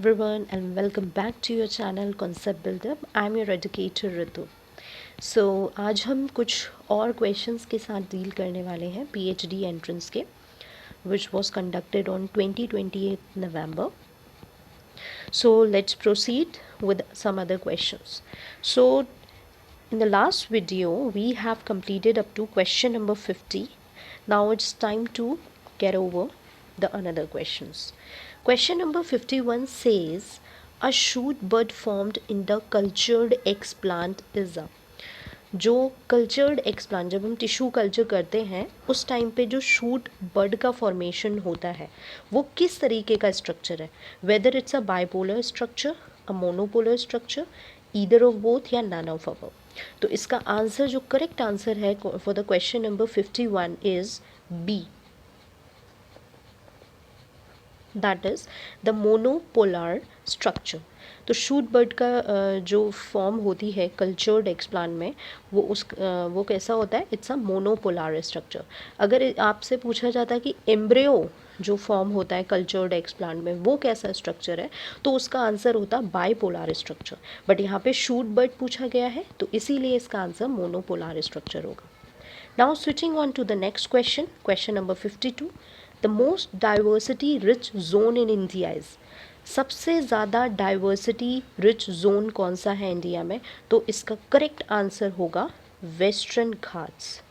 everyone and welcome back to your channel Concept Builder. I'm your educator Ritu. So आज हम कुछ और questions के साथ deal करने वाले हैं PhD entrance के which was conducted on 28 November. So let's proceed with some other questions. So in the last video we have completed up to question number 50. Now it's time to get over the another questions. Question number 51 says a shoot bud formed in the cultured egg plant is a जो cultured explant जब हम tissue culture करते हैं उस time पे जो shoot बड का formation होता है वो किस तरीके का स्ट्रक्चर है, whether it's a bipolar structure, a monopolar structure, either of both या नन ऑफ अबव। तो इसका आंसर जो करेक्ट आंसर है for the question number 51 is B, that is the monopolar structure. तो शूट बर्ड का जो form होती है कल्चर्ड एक्सप्लांट में वो कैसा होता है, इट्स अ मोनोपोलर स्ट्रक्चर। अगर आपसे पूछा जाता है कि एम्ब्रियो जो फॉर्म होता है कल्चर्ड एक्सप्लांट में वो कैसा स्ट्रक्चर है, तो उसका आंसर होता बाइपोलर स्ट्रक्चर। बट यहाँ पे शूट बर्ड पूछा गया है तो इसीलिए इसका आंसर मोनोपोलर स्ट्रक्चर होगा। Now switching on to the next question, question number 52, the most diversity rich zone in India is. सबसे ज़्यादा डाइवर्सिटी रिच जोन कौन सा है इंडिया में, तो इसका करेक्ट आंसर होगा western Ghats.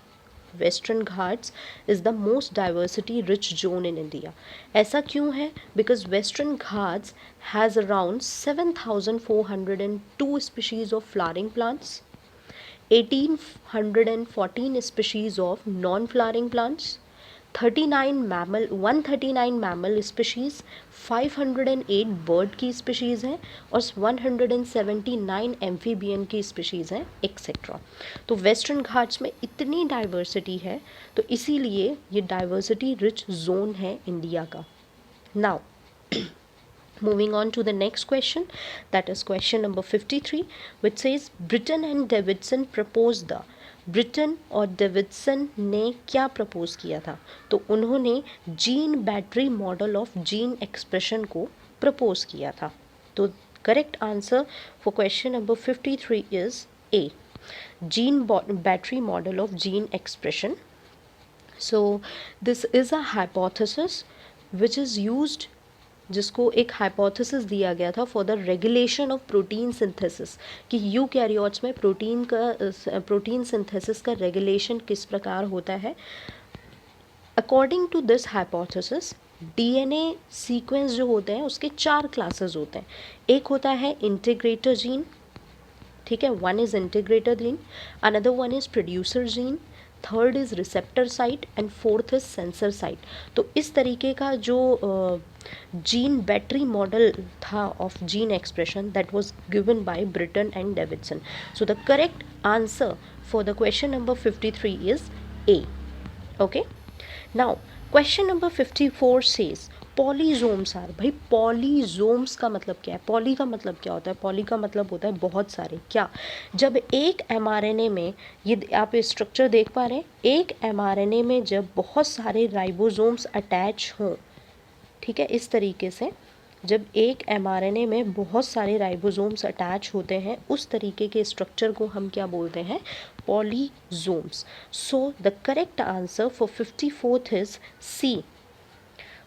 Western Ghats is the most diversity rich zone in India. ऐसा क्यों है, because western Ghats has around 7,402 species of flowering plants, 1,814 species of non-flowering plants, 139 mammal species, 508 bird की species हैं और 179 amphibian की species हैं एक्सेट्रा। तो वेस्टर्न घाट्स में इतनी डाइवर्सिटी है तो इसीलिए ये डाइवर्सिटी रिच जोन है इंडिया का। Now moving on to the next question, that is question number 53, which says Britton and Davidson proposed the। Britain और डेविडसन ने क्या प्रपोज किया था, तो उन्होंने gene battery model of gene expression को प्रपोज किया था। तो correct answer for question number 53 is A, gene battery model of gene expression. So this is a hypothesis which is used, जिसको एक हाइपोथेसिस दिया गया था for the regulation of protein synthesis, कि यूकैरियोट्स में प्रोटीन सिंथेसिस का regulation किस प्रकार होता है। According to this hypothesis DNA sequence जो होते हैं उसके 4 क्लासेस होते हैं। एक होता है इंटीग्रेटर जीन, ठीक है, one is integrator gene, another one is producer gene, third is receptor site and fourth is sensor site. तो इस तरीके का जो जीन बैटरी मॉडल था of gene expression that was given by Britten and Davidson. So the correct answer for the question number 53 is A. Okay, now question number 54 says polysomes are. भाई polysomes का मतलब क्या है, poly का मतलब क्या होता है, पॉली का मतलब होता है बहुत सारे। क्या, जब एक एमआरएनए में, ये आप स्ट्रक्चर देख पा रहे हैं, एक एमआरएनए में जब बहुत सारे राइबोसोम्स अटैच हों, ठीक है, इस तरीके से जब एक एमआरएनए में बहुत सारे राइबोसोम्स अटैच होते हैं उस तरीके के स्ट्रक्चर को हम क्या बोलते हैं, polysomes. So the correct answer for 54th is C,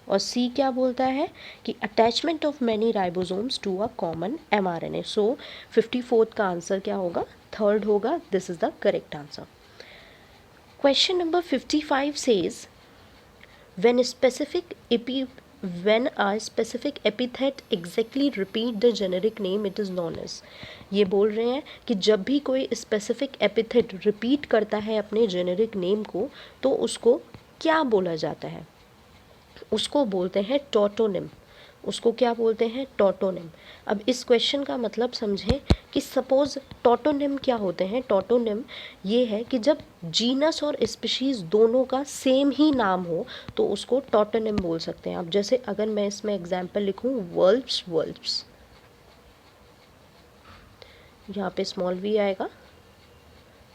और सी क्या बोलता है कि attachment of many ribosomes to a common mRNA. So 54th का आंसर क्या होगा, थर्ड होगा। This is the correct answer. Question number 55 says when a specific epithet exactly repeat the generic name it is known as। ये बोल रहे हैं कि जब भी कोई स्पेसिफिक एपिथेट रिपीट करता है अपने जेनेरिक नेम को तो उसको क्या बोला जाता है, उसको बोलते हैं टॉटोनिम। उसको क्या बोलते हैं, टॉटोनिम। अब इस क्वेश्चन का मतलब समझें कि सपोज टॉटोनिम क्या होते हैं। टॉटोनिम ये है कि जब जीनस और स्पीशीज़ दोनों का सेम ही नाम हो तो उसको टॉटोनिम बोल सकते हैं। अब जैसे अगर मैं इसमें एग्जांपल लिखूं वल्प्स, वल्प्स, यहाँ पे स्मॉल वी आएगा,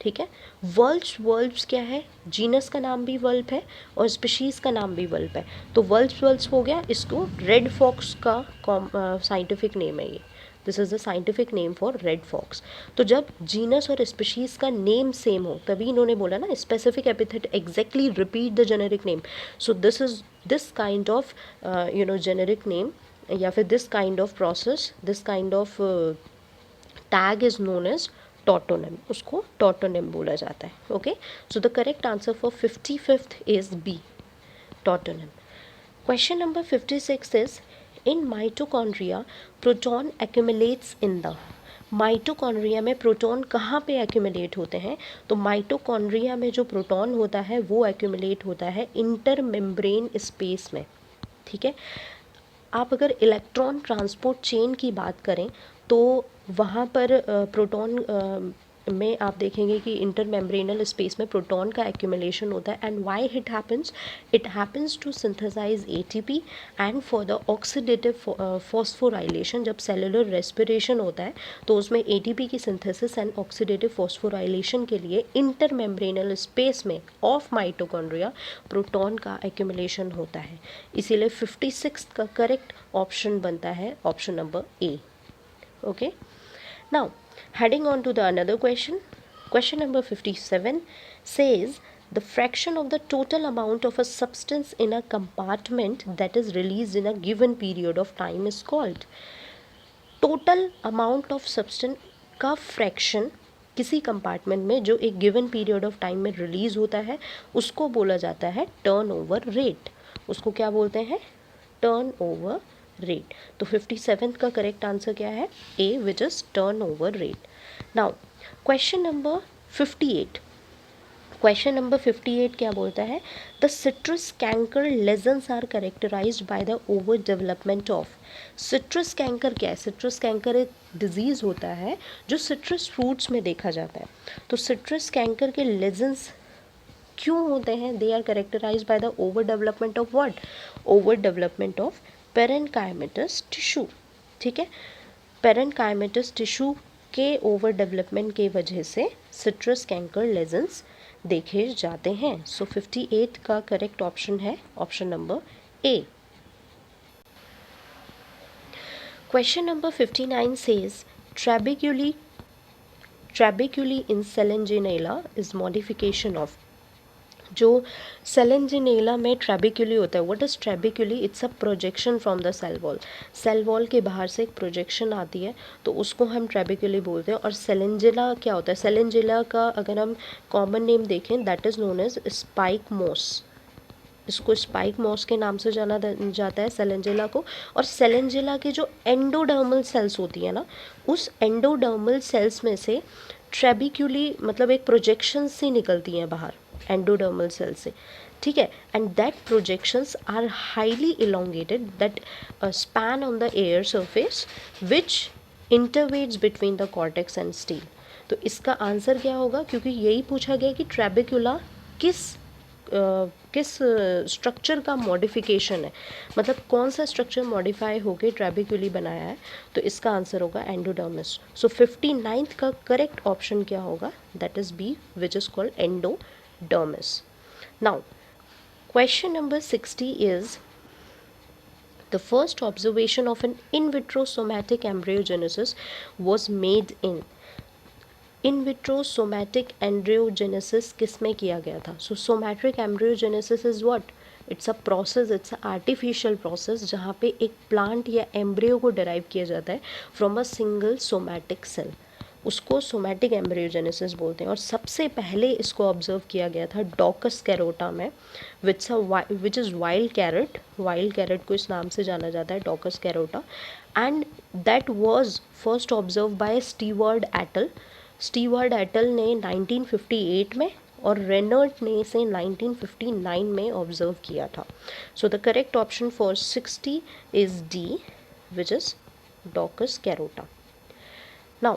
ठीक है। वल्प्स क्या है, जीनस का नाम भी वल्प है और स्पीशीज़ का नाम भी वल्प है। तो वल्प्स हो गया, इसको रेड फॉक्स का साइंटिफिक नेम है ये, this is the scientific name for red fox. तो जब जीनस और स्पीशीज़ का नेम सेम हो तभी इन्होंने बोला ना specific epithet exactly repeat the generic name. So this kind of generic name या फिर this kind of process, this kind of tag is known as tautonym, उसको टॉटोनिम बोला जाता है। Okay, so the correct answer for 55th is B, tautonym. Question number 56 is in mitochondria proton accumulates in the, mitochondria में proton कहाँ पे accumulate होते हैं? तो माइटोकॉन्ड्रिया में जो प्रोटॉन होता है वो एक्यूमुलेट होता है इंटर मेम्ब्रेन स्पेस में, ठीक है। आप अगर इलेक्ट्रॉन ट्रांसपोर्ट चेन की बात करें तो वहाँ पर प्रोटॉन में आप देखेंगे कि इंटर मेम्ब्रेनल स्पेस में प्रोटॉन का एक्यूमुलेशन होता है। And why it happens to synthesise ATP and for the oxidative phosphorylation. जब सेलुलर रेस्पिरेशन होता है तो उसमें एटीपी की सिंथेसिस एंड ऑक्सीडेटिव फॉस्फोराइलेशन के लिए इंटर मेम्ब्रेनल स्पेस में ऑफ माइटोकॉन्ड्रिया प्रोटॉन का एक्यूमुलेशन होता है। इसीलिए 56 का करेक्ट ऑप्शन बनता है option number A. Okay, now heading on to the another question. Question number 57 says the fraction of the total amount of a substance in a compartment that is released in a given period of time is called, total amount of substance का fraction किसी compartment में जो एक given period of time में release होता है उसको बोला जाता है टर्नओवर रेट। उसको क्या बोलते हैं? Turnover rate. तो 57th का करेक्ट आंसर क्या है? A, which is turnover rate. Now question number 58, question number 58 क्या बोलता है? The citrus canker lesions are characterized by the over development of, citrus canker क्या है? सिट्रस कैंकर एक डिजीज़ होता है जो सिट्रस फ्रूट्स में देखा जाता है। तो सिट्रस कैंकर के लेजन्स क्यों होते हैं? They are characterized by the over development of what? Over development of parenchymatous tissue, ठीक है। पेरेन्काइमेटस टिश्यू के ओवर डेवलपमेंट के वजह से सिट्रस कैंकर लेजन्स देखे जाते हैं। सो 58 का करेक्ट ऑप्शन है option number A. Question number 59 says trabeculae in Selaginella is modification of, जो सेलेंजिनेला में ट्रैबेक्यूली होता है। What is trabeculae? It's a projection from the cell wall, cell wall के बाहर से एक प्रोजेक्शन आती है तो उसको हम ट्रैबेक्यूली बोलते हैं। और सेलेंजिला क्या होता है? सेलेंजिला का अगर हम कॉमन नेम देखें that is known as spike moss, इसको स्पाइक मॉस के नाम से जाना जाता है सेलेंजिला को। और सेलेंजिला के जो एंडोडर्मल सेल्स होती है ना, उस एंडोडर्मल सेल्स में से ट्रैबेक्यूली मतलब एक प्रोजेक्शन सी निकलती हैं बाहर एंडोडर्मल सेल से, ठीक है। And that projections are highly elongated that span on the air surface which intervenes between the cortex and stele. तो इसका आंसर क्या होगा? क्योंकि यही पूछा गया कि ट्रैबेक्यूला किस स्ट्रक्चर का मॉडिफिकेशन है, मतलब कौन सा स्ट्रक्चर मॉडिफाई होकर ट्रैबेक्यूली बनाया है, तो इसका आंसर होगा एंडोडर्मिस। सो 59th का करेक्ट ऑप्शन क्या होगा? That is B, which is called endodermis. Now question number 60 is the first observation of an in vitro somatic embryogenesis was made in vitro somatic embryogenesis किस में किया गया था? So somatic embryogenesis is what? It's a process, it's a artificial process जहाँ पे एक plant या embryo को डिराइव किया जाता है from a single somatic cell, उसको सोमैटिक एम्ब्रियोजेनेसिस बोलते हैं। और सबसे पहले इसको ऑब्जर्व किया गया था डॉकस कैरोटा में, विच इज़ वाइल्ड कैरेट को इस नाम से जाना जाता है, Daucus carota. And that was first observe by Steward et al ने 1958 में और रेनर्ट ने इसे 1959 में ऑब्जर्व किया था। So the correct option for 60 is D, which is Daucus carota. Now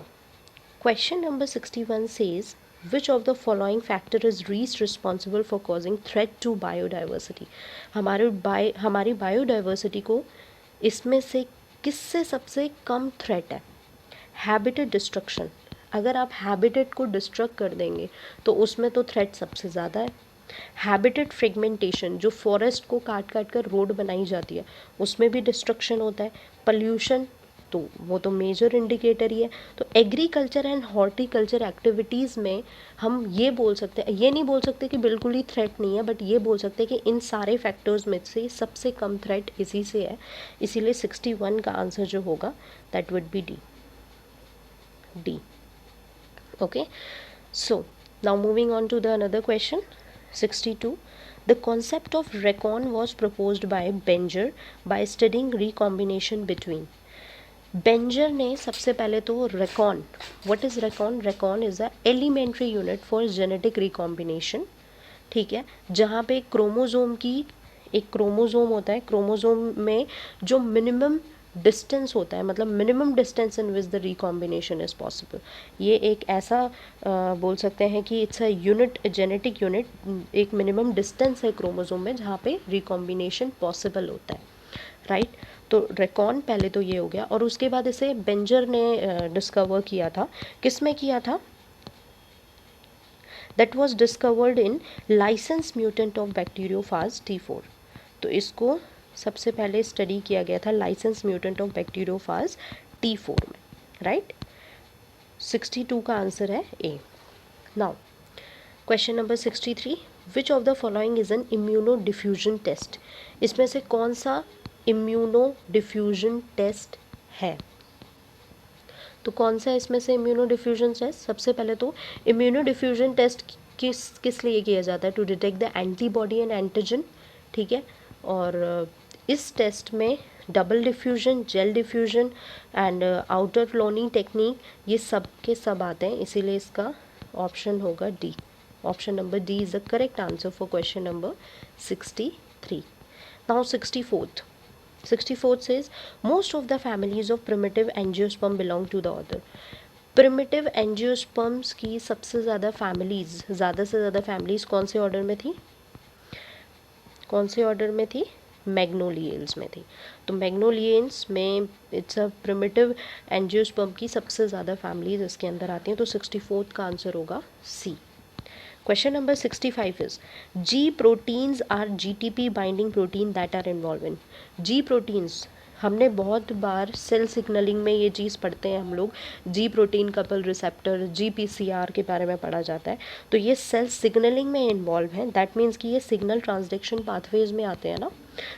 question number 61 says which of the following factor is least responsible for causing threat to biodiversity? हमारी biodiversity को इसमें से किससे सबसे कम थ्रेट है? Habitat destruction, अगर आप habitat को डिस्ट्रक्ट कर देंगे तो उसमें तो थ्रेट सबसे ज़्यादा है। हैबिटेट फ्रेगमेंटेशन, जो फॉरेस्ट को काट काट कर रोड बनाई जाती है उसमें भी डिस्ट्रक्शन होता है। पॉल्यूशन, तो वो तो मेजर इंडिकेटर ही है। तो एग्रीकल्चर एंड हॉर्टिकल्चर एक्टिविटीज़ में हम ये बोल सकते हैं, ये नहीं बोल सकते कि बिल्कुल ही थ्रेट नहीं है, बट ये बोल सकते हैं कि इन सारे फैक्टर्स में से सबसे कम थ्रेट इसी से है। इसीलिए 61 का आंसर जो होगा that would be D. Okay, so now moving on to the another question. 62. The concept of recon was proposed by Benger by studying recombination between. Benzer ने सबसे पहले तो recon, what is recon? Recon is a elementary unit for genetic recombination, ठीक है, जहाँ पे chromosome की, एक क्रोमोज़ोम होता है, क्रोमोज़ोम में जो मिनिमम डिस्टेंस होता है, मतलब minimum distance in which the recombination is possible. ये एक ऐसा बोल सकते हैं कि it's a unit, genetic unit, एक मिनिमम डिस्टेंस है क्रोमोज़ोम में जहाँ पे रिकॉम्बिनेशन पॉसिबल होता है, राइट। तो रेकॉन पहले तो ये हो गया, और उसके बाद इसे बेंजर ने डिस्कवर किया था। किस में किया था? That was discovered in licence mutant of bacteriophage T4। तो इसको सबसे पहले स्टडी किया गया था licence mutant of bacteriophage T4 में, राइट। 62 का आंसर है A. Now question number 63, which of the following is an immunodiffusion test? इसमें से कौन सा इम्यूनो डिफ्यूजन टेस्ट है? तो कौन सा इसमें से इम्यूनो डिफ्यूजन टेस्ट? सबसे पहले तो इम्यूनो डिफ्यूजन टेस्ट किस लिए किया जाता है? To detect the antibody and antigen, ठीक है। और इस टेस्ट में double diffusion, gel diffusion and outer cloning technique, ये सब के सब आते हैं, इसीलिए इसका ऑप्शन होगा D. Option number D is the correct answer for question number 63. Now 64th. 64th says most of the families of primitive angiosperm belong to the order. Primitive angiosperms की सबसे ज़्यादा फैमिलीज़, ज़्यादा से ज़्यादा फैमिलीज़ कौन से order में थी? कौन से ऑर्डर में थी? मैग्नोलियल्स में थी। तो मैग्नोलियंस में इट्स अ प्रिमिटिव एंजियोस्पर्म की सबसे ज़्यादा फैमिलीज़ इसके अंदर आती हैं। तो 64th का आंसर होगा सी। Question number 65 is G proteins are GTP binding protein that are involved in. G proteins, हमने बहुत बार सेल सिग्नलिंग में ये चीज़ पढ़ते हैं हम लोग, जी प्रोटीन कपल रिसेप्टर, GPCR के बारे में पढ़ा जाता है। तो ये सेल सिग्नलिंग में इन्वॉल्व है, दैट मीन्स कि ये सिग्नल ट्रांसडक्शन पाथवेज में आते हैं ना।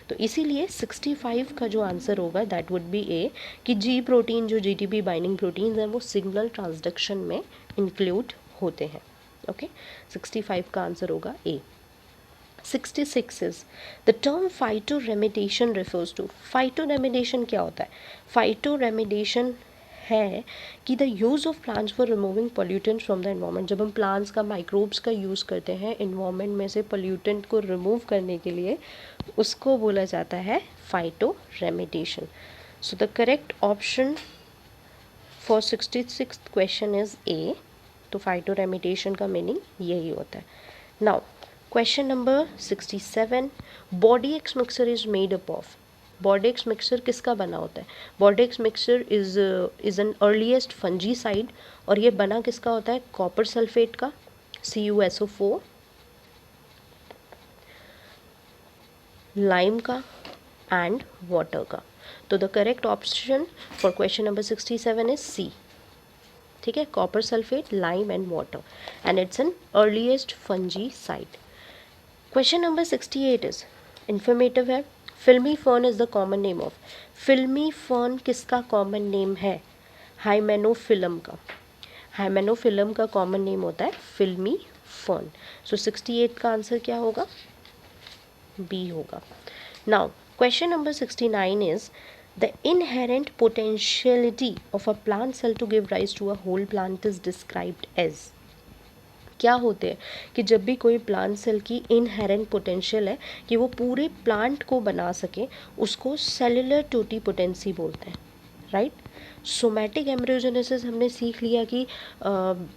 तो इसीलिए 65 का जो आंसर होगा दैट वुड बी ए, कि जी प्रोटीन जो GTP बाइंडिंग प्रोटीन्स हैं वो सिग्नल ट्रांसडक्शन में इंक्लूड होते हैं। ओके, 65 का आंसर होगा A. 66 is the term phytoremediation refers to. Phytoremediation क्या होता है? फाइटोरेमिडेशन है कि the use of plants for removing pollutant from the environment. जब हम प्लांट्स का, माइक्रोब्स का यूज़ करते हैं एनवायरनमेंट में से पोल्यूटेंट को रिमूव करने के लिए, उसको बोला जाता है phytoremediation. So the correct option for 66 question is A. तो फाइटोरेमिडेशन का मीनिंग यही होता है। Now question number 67, Bordeaux mixture is made up of. Bordeaux mixture किसका बना होता है? Bordeaux mixture is an earliest fungicide, और ये बना किसका होता है? कॉपर सल्फेट का, CuSO4, लाइम का एंड वाटर का। तो the correct option for question number 67 is C, ठीक है, copper sulphate, lime and water, and it's an earliest fungicide. Question number 68 is informative है। Filmy fern is the common name of. Filmy fern किसका common name है? Hymenophyllum का। हाइमेनोफिलम का common name होता है filmy fern. सो 68 का आंसर क्या होगा? बी होगा। Now question number 69 is the inherent potentiality of a plant cell to give rise to a whole plant is described as। क्या होते हैं कि जब भी कोई प्लांट सेल की इनहेरेंट पोटेंशियल है कि वो पूरे प्लांट को बना सके, उसको सेलुलर टोटीपोटेंसी बोलते हैं, राइट। सोमैटिक एम्ब्रियोजेनेसिस हमने सीख लिया कि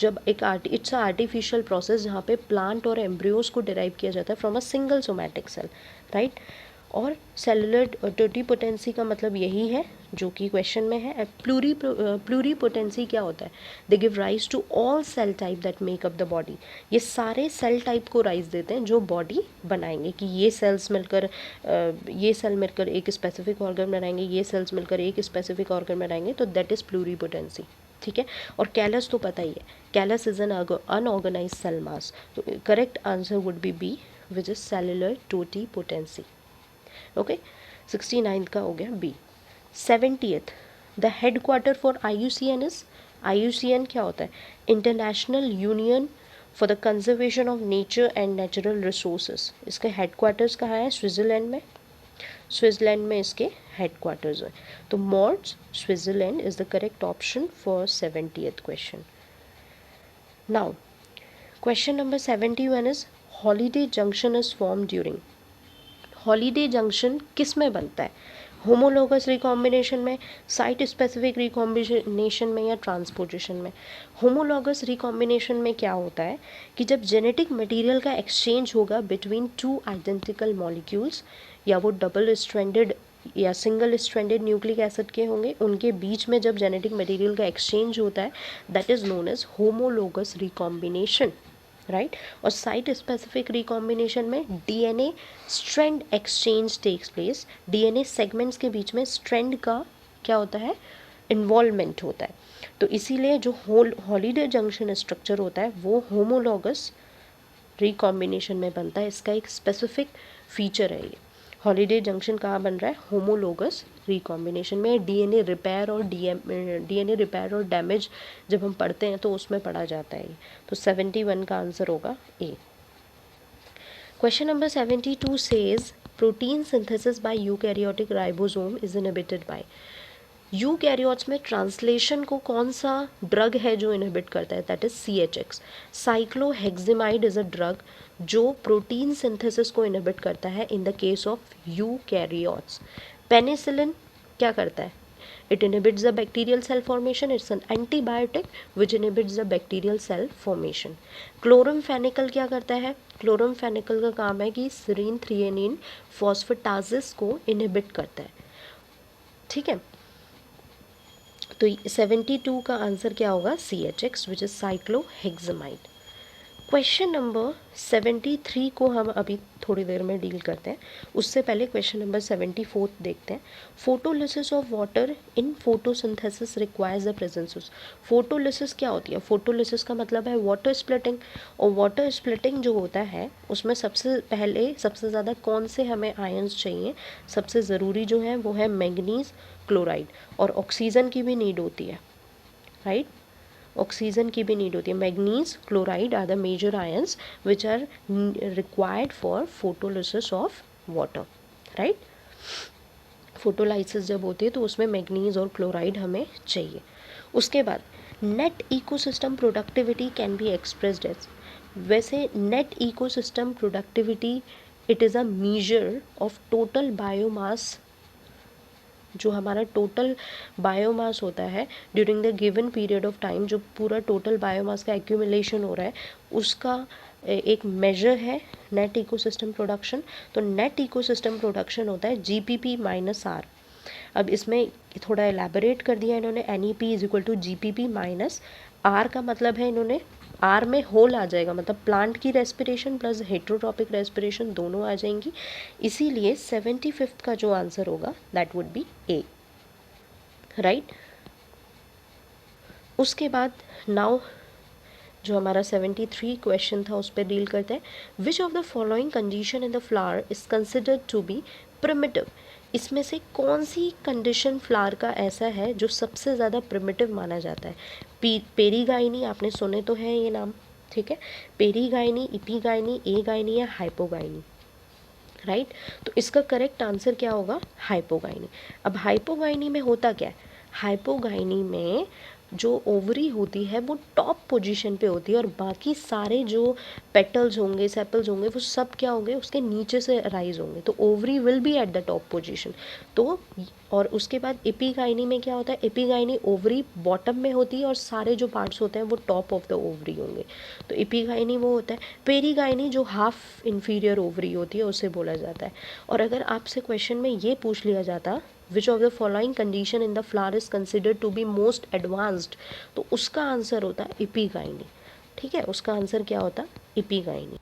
जब एक इट्स अ आर्टिफिशियल प्रोसेस जहाँ पे प्लांट और एम्ब्रियोज को डिराइव किया जाता है from a single somatic cell, right. और सेलुलर टोटिपोटेंसी का मतलब यही है जो कि क्वेश्चन में है। प्लूरीपोटेंसी क्या होता है? They give rise to all cell type that make up the body. ये सारे सेल टाइप को राइज देते हैं जो बॉडी बनाएंगे, कि ये सेल्स मिलकर ये सेल मिलकर एक स्पेसिफिक ऑर्गन बनाएंगे, ये सेल्स मिलकर एक स्पेसिफिक ऑर्गन बनाएंगे, तो दैट इज़ प्लूरीपोटेंसी। ठीक है। और कैलस तो पता ही है, callus is an unorganize cell mass. तो correct answer would be B, which is cellular totipotency. Okay, 69th का हो गया B. 70th, the headquarter for IUCN is, IUCN क्या होता है? International Union for the Conservation of Nature and Natural Resources. इसके headquarters कहाँ है? Switzerland में। स्विट्ज़रलैंड में इसके हेड क्वार्टर्स हैं। तो Morges, Switzerland is the correct option for 70th question. Now question number 71 is Holliday junction is form during. Holliday junction किस में बनता है? होमोलोगस रिकॉम्बिनेशन में, साइट स्पेसिफिक रिकॉम्बिनेशन में, या ट्रांसपोजिशन में? होमोलोगस रिकॉम्बिनेशन में क्या होता है कि जब जेनेटिक मटेरियल का एक्सचेंज होगा बिटवीन टू आइडेंटिकल मॉलिक्यूल्स, या वो डबल स्ट्रैंडेड या सिंगल स्ट्रैंडेड न्यूक्लिक एसिड के होंगे, उनके बीच में जब जेनेटिक मटेरियल का एक्सचेंज होता है, that is known as homologous recombination, right. और साइट स्पेसिफिक रिकॉम्बिनेशन में DNA strand exchange takes place. DNA segments के बीच में स्ट्रैंड का क्या होता है? इन्वॉल्वमेंट होता है। तो इसीलिए जो हॉलीडे जंक्शन स्ट्रक्चर होता है वो होमोलॉगस रिकॉम्बिनेशन में बनता है। इसका एक स्पेसिफिक फीचर है ये। हॉलीडे जंक्शन कहाँ बन रहा है? होमोलोगस रिकॉम्बिनेशन में। DNA रिपेयर और डैमेज जब हम पढ़ते हैं तो उसमें पढ़ा जाता है। तो 71 का आंसर होगा A. Question number 72 says protein synthesis by eukaryotic ribosome is inhibited by. Eukaryotes में ट्रांसलेशन को कौन सा ड्रग है जो इनहिबिट करता है? That is CHX। Cycloheximide is a drug जो प्रोटीन सिंथेसिस को इनहिबिट करता है in the case of eukaryotes. Penicillin क्या करता है? It inhibits the bacterial cell formation. It's an antibiotic which inhibits the bacterial cell formation. Chloramphenicol क्या करता है? क्लोरमफेनिकल का काम है कि सीरीन थ्रिएनिन फॉस्फेटासिस को इनहिबिट करता है। ठीक है। तो 72 का आंसर क्या होगा? CHX which is cycloheximide. Question number 73 को हम अभी थोड़ी देर में डील करते हैं। उससे पहले क्वेश्चन नंबर 74 देखते हैं। Photolysis of water in photosynthesis requires the presence of. Photolysis क्या होती है? फोटोलिसिस का मतलब है वाटर स्प्लिटिंग। और वाटर स्प्लिटिंग जो होता है उसमें सबसे पहले सबसे ज़्यादा कौन से हमें आयंस चाहिए? सबसे ज़रूरी जो है वो है मैंगनीज क्लोराइड। और ऑक्सीजन की भी नीड होती है, राइट। ऑक्सीजन की भी नीड होती है। Manganese chloride are the major ions which are required for photolysis of water, right. Photolysis जब होती है तो उसमें मैग्नीज और क्लोराइड हमें चाहिए। उसके बाद net ecosystem productivity can be expressed as. वैसे net ecosystem productivity it is a measure of total biomass. जो हमारा टोटल बायोमास होता है during the given period of time, जो पूरा टोटल बायोमास का एक्यूमुलेशन हो रहा है, उसका एक मेजर है नेट इकोसिस्टम प्रोडक्शन। तो नेट इकोसिस्टम प्रोडक्शन होता है GPP माइनस R। अब इसमें थोड़ा एलैबोरेट कर दिया इन्होंने। NEP is equal to GPP minus R का मतलब है इन्होंने R में होल आ जाएगा, मतलब प्लांट की रेस्पिरेशन प्लस हेट्रोट्रॉपिक रेस्पिरेशन दोनों आ जाएंगी। इसीलिए 75th का जो आंसर होगा that would be A, right. उसके बाद नाउ जो हमारा 73 क्वेश्चन था उस पर डील करते हैं। Which of the following condition in the flower is considered to be primitive. इसमें से कौन सी कंडीशन फ्लावर का ऐसा है जो सबसे ज़्यादा प्रिमिटिव माना जाता है? पेरीगाइनी, आपने सुने तो है ये नाम, ठीक है। पेरीगाइनी, इपीगाइनी, एगाइनी या हाइपोगाइनी, राइट। तो इसका करेक्ट आंसर क्या होगा? हाइपोगाइनी। अब हाइपोगाइनी में होता क्या है? हाइपोगाइनी में जो ओवरी होती है वो टॉप पोजीशन पे होती है और बाकी सारे जो पेटल्स होंगे, सेपल्स होंगे, वो सब क्या होंगे, उसके नीचे से राइज होंगे। तो ovary will be at the top position. तो और उसके बाद एपिगाइनी में क्या होता है, एपिगाइनी ओवरी बॉटम में होती है और सारे जो पार्ट्स होते हैं वो टॉप ऑफ द ओवरी होंगे। तो एपिगाइनी वो होता है। पेरिगाइनी जो हाफ इन्फीरियर ओवरी होती है उसे बोला जाता है। और अगर आपसे क्वेश्चन में ये पूछ लिया जाता which of the following condition in the flower is considered to be most advanced, तो उसका आंसर होता है एपिगाइनी। ठीक है, उसका आंसर क्या होता है, एपिगाइनी।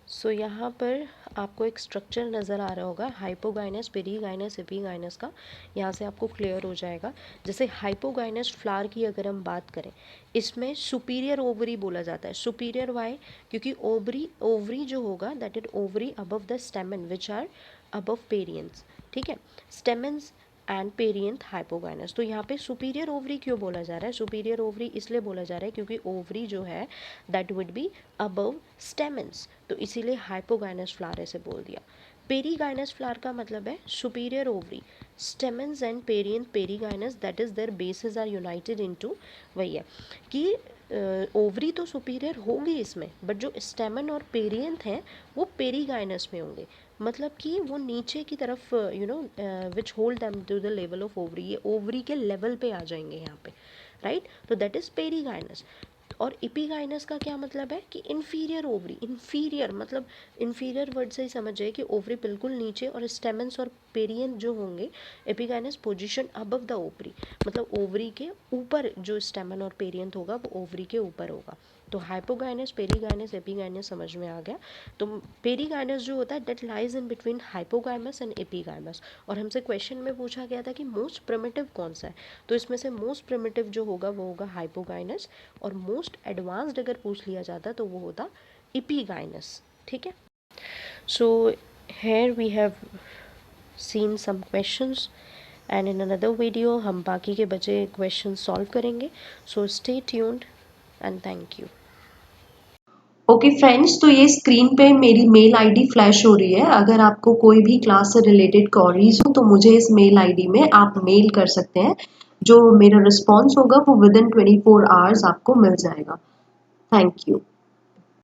सो यहाँ पर आपको एक स्ट्रक्चर नज़र आ रहा होगा हाइपोगाइनस, पेरीगाइनस, एपीगाइनस का। यहाँ से आपको क्लियर हो जाएगा। जैसे हाइपोगाइनस फ्लावर की अगर हम बात करें, इसमें सुपीरियर ओवरी बोला जाता है। सुपीरियर वाई, क्योंकि ओवरी ओवरी जो होगा that is ovary above the stamen which are above perianth. ठीक है, स्टेमन्स एंड पेरियंथ हाइपोगाइनस। तो यहाँ पे सुपीरियर ओवरी क्यों बोला जा रहा है, सुपीरियर ओवरी इसलिए बोला जा रहा है क्योंकि ओवरी जो है that would be above stamens, तो इसीलिए हाइपोगाइनस फ्लावर ऐसे बोल दिया। पेरीगाइनस फ्लावर का मतलब है superior ovary, stamens and perianth perigynous that is their bases are united into, वही है कि ओवरी तो सुपीरियर होंगी इसमें, बट जो स्टेमन और पेरियंथ हैं वो पेरीगाइनस में होंगे। मतलब कि वो नीचे की तरफ which hold them to the level of ovary, ये ओवरी के लेवल पे आ जाएंगे यहाँ पे, राइट। तो दैट इज पेरीगाइनस। और इपीगाइनस का क्या मतलब है कि इन्फीरियर ओवरी, इन्फीरियर मतलब इन्फीरियर वर्ड से ही समझ जाए कि ओवरी बिल्कुल नीचे और स्टेमन्स और पेरियन जो होंगे, epigynous position above the ovary, मतलब ओवरी के ऊपर जो स्टेमन और पेरियंथ होगा वो ओवरी के ऊपर होगा। तो हाइपोगाइनस, पेरीगाइनस, एपिगाइनस समझ में आ गया। तो पेरीगाइनस जो होता है that lies in between hypogynous and epigynous. और हमसे क्वेश्चन में पूछा गया था कि मोस्ट प्रिमिटिव कौन सा है, तो इसमें से मोस्ट प्रिमिटिव जो होगा वो होगा हाइपोगाइनस, और मोस्ट एडवांस्ड अगर पूछ लिया जाता तो वो होता एपिगाइनस। ठीक है, सो here we have seen some questions and in another video हम बाकी के बचे questions solve करेंगे। So stay tuned and thank you। Okay friends, तो ये स्क्रीन पे मेरी मेल आईडी फ्लैश हो रही है। अगर आपको कोई भी क्लास से रिलेटेड क्वेरीज हो तो मुझे इस मेल आईडी में आप मेल कर सकते हैं। जो मेरा रिस्पॉन्स होगा वो विद इन 24 आवर्स आपको मिल जाएगा। Thank you.